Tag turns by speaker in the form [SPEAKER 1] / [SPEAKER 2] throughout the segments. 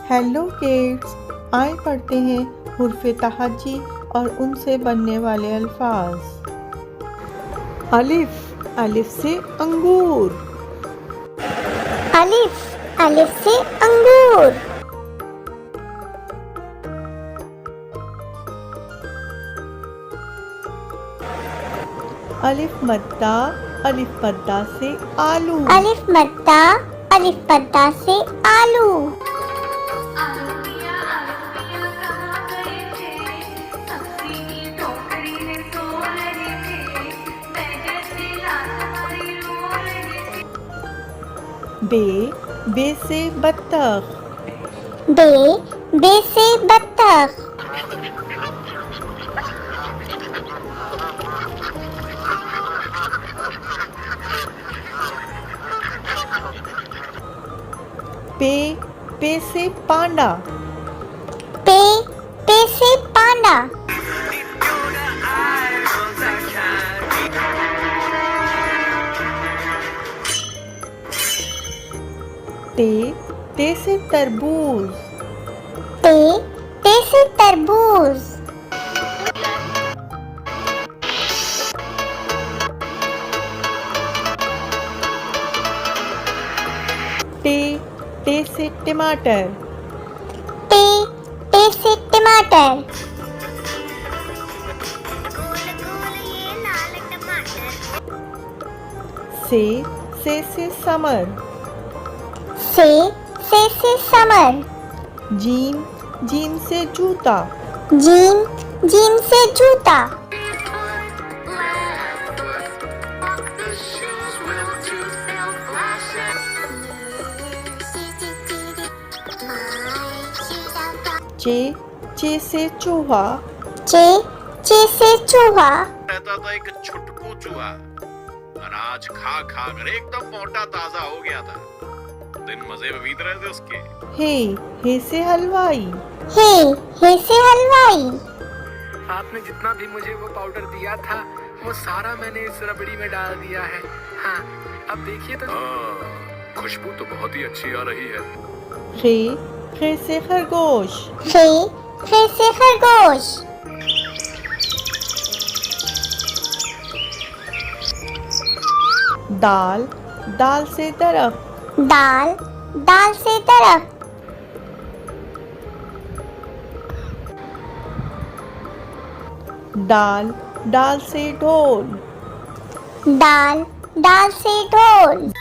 [SPEAKER 1] Hello kids, आए पढ़ते हैं हुर्फ़े तहज्जी और उनसे बनने वाले अल्फाज। अलिफ, अलिफ से अंगूर।
[SPEAKER 2] अलिफ, अलिफ से अंगूर।
[SPEAKER 1] अलिफ मद्दा, अलिफ मद्दा से आलू।
[SPEAKER 2] अलिफ मद्दा, अलिफ मद्दा से आलू।
[SPEAKER 1] बे, बे से बत्तख।
[SPEAKER 2] बे, बे से बत्तख।
[SPEAKER 1] पे, पे से पांडा।
[SPEAKER 2] पे, पे से पांडा।
[SPEAKER 1] ते, ते से तरबूज।
[SPEAKER 2] ते, ते से तरबूज।
[SPEAKER 1] टे, टे से टमाटर।
[SPEAKER 2] टे, टे से टमाटर।
[SPEAKER 1] से समर।
[SPEAKER 2] से समर।
[SPEAKER 1] जीन, जीन से जूता।
[SPEAKER 2] जीन, जीन से जूता।
[SPEAKER 1] चे, चे से चूहा।
[SPEAKER 2] चे, चे से चूहा।
[SPEAKER 3] रहता था एक छुटकू चूहा, अनाज खा खा कर एकदम मोटा ताजा हो गया था। दिन मजे में बीत रहे थे उसके।
[SPEAKER 1] हे से हलवाई।
[SPEAKER 2] हे से हलवाई।
[SPEAKER 4] आपने जितना भी मुझे वो पाउडर दिया था वो सारा मैंने इस रबड़ी में डाल दिया है। हाँ, अब देखिए तो।
[SPEAKER 3] खुशबू तो बहुत ही अच्छी आ रही है।
[SPEAKER 1] खे से खरगोश।
[SPEAKER 2] खे से खरगोश।
[SPEAKER 1] दाल, दाल से दरख्त।
[SPEAKER 2] दाल, दाल से दरख्त।
[SPEAKER 1] डाल, डाल से ढोल।
[SPEAKER 2] डाल, डाल से ढोल।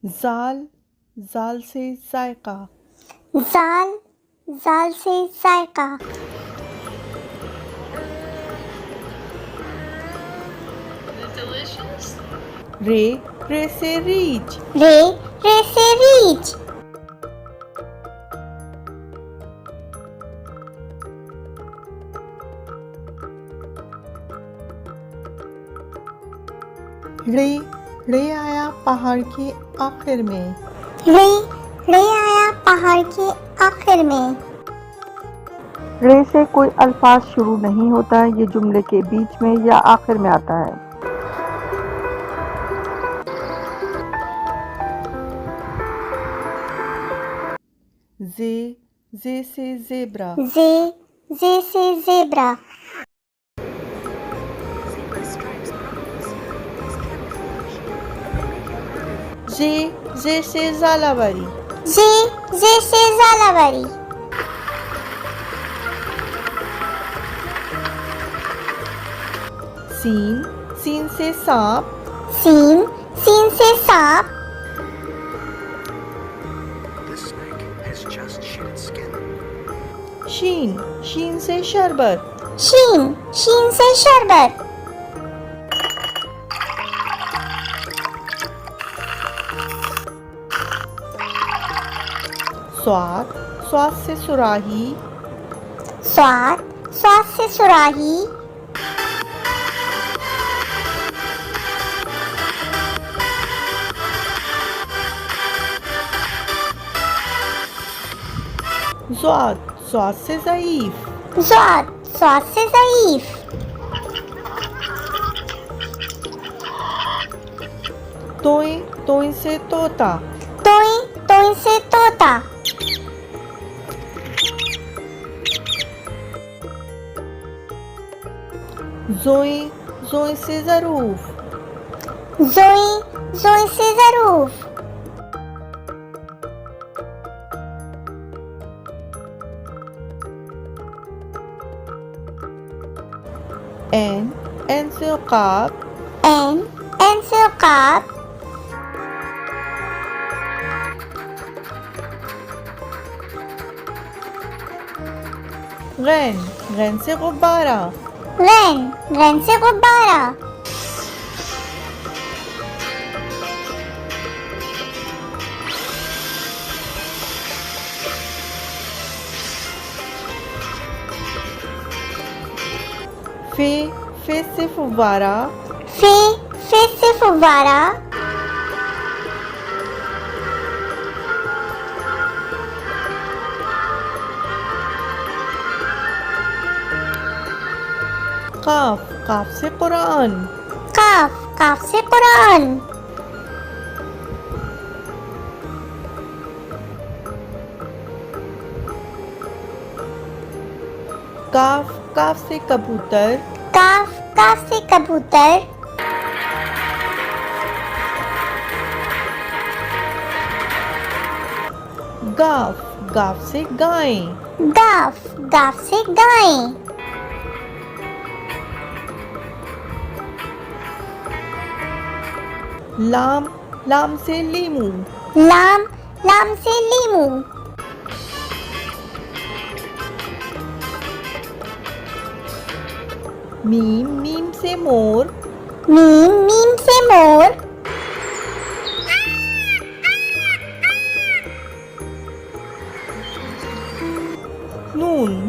[SPEAKER 1] जाल, जाल से जायका।
[SPEAKER 2] जाल, जाल से जायका।
[SPEAKER 1] रे से रीछ।
[SPEAKER 2] रे से रीछ।
[SPEAKER 1] रे आया पहाड़ के आखिर में।
[SPEAKER 2] रे आया पहाड़ के आखिर में।
[SPEAKER 1] रे से कोई अल्फाज शुरू नहीं होता है, ये जुमले के बीच में या आखिर में आता है। जे से ज़ेब्रा।
[SPEAKER 2] जे से ज़ेब्रा।
[SPEAKER 1] जे से ज़ालावारी।
[SPEAKER 2] जे से ज़ालावारी।
[SPEAKER 1] सीन से सांप।
[SPEAKER 2] सीन से सांप।
[SPEAKER 1] शीन से शरबत।
[SPEAKER 2] शीन से शरबत।
[SPEAKER 1] स्वाद से सुराही।
[SPEAKER 2] स्वाद से सुराही।
[SPEAKER 1] ज़ाद से ज़ईफ।
[SPEAKER 2] स्वाद से ज़ईफ।
[SPEAKER 1] तोई तोई से तोता।
[SPEAKER 2] तोई तोई से तोता।
[SPEAKER 1] जोई जोई से ज़रूफ।
[SPEAKER 2] जोई जोई से ज़रूफ।
[SPEAKER 1] एन से उकाब।
[SPEAKER 2] एन से उकाब।
[SPEAKER 1] गैन से गुब्बारा।
[SPEAKER 2] गैन से गुब्बारा।
[SPEAKER 1] फे से फुव्वारा।
[SPEAKER 2] फे से फुव्वारा।
[SPEAKER 1] काफ से कुरान।
[SPEAKER 2] काफ से कुरान।
[SPEAKER 1] काफ से कबूतर।
[SPEAKER 2] काफ से कबूतर।
[SPEAKER 1] गाफ से गाय।
[SPEAKER 2] गाफ से गाय।
[SPEAKER 1] लाम से लीमू।
[SPEAKER 2] लाम से लीमू।
[SPEAKER 1] मीम से मोर।
[SPEAKER 2] मीम से मोर।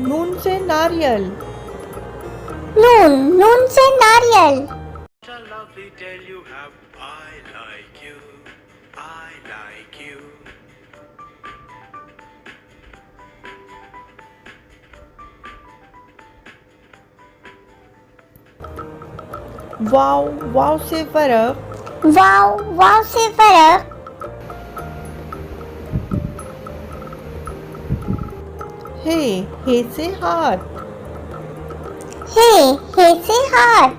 [SPEAKER 1] नून से नारियल।
[SPEAKER 2] नून से नारियल।
[SPEAKER 1] वाव से फरक।
[SPEAKER 2] वाव से फरक।
[SPEAKER 1] हे से हाथ।
[SPEAKER 2] हे से हाथ।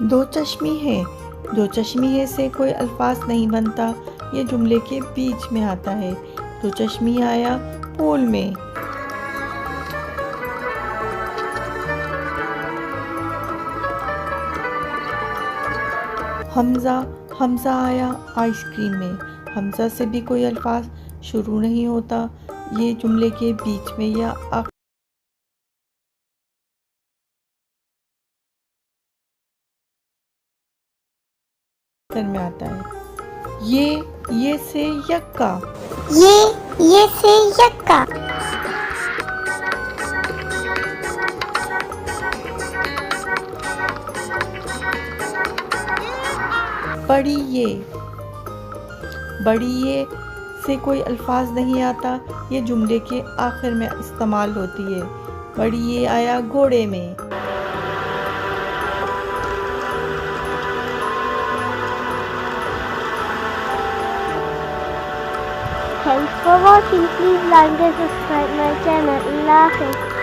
[SPEAKER 1] दो चश्मी है से कोई अल्फाज नहीं बनता, ये जुमले के बीच में आता है। दो चश्मी आया पूल में। हमजा आया आइसक्रीम में। हमजा से भी कोई अल्फाज शुरू नहीं होता, ये जुमले के बीच में या आखिर में आता है। ये से यक्का।
[SPEAKER 2] ये से यक्का।
[SPEAKER 1] बड़ी ये से कोई अल्फाज नहीं आता, ये जुमले के आखिर में इस्तेमाल होती है। बड़ी ये आया घोड़े में।
[SPEAKER 2] Thanks for watching. Please like and subscribe my channel. Allah Hafiz.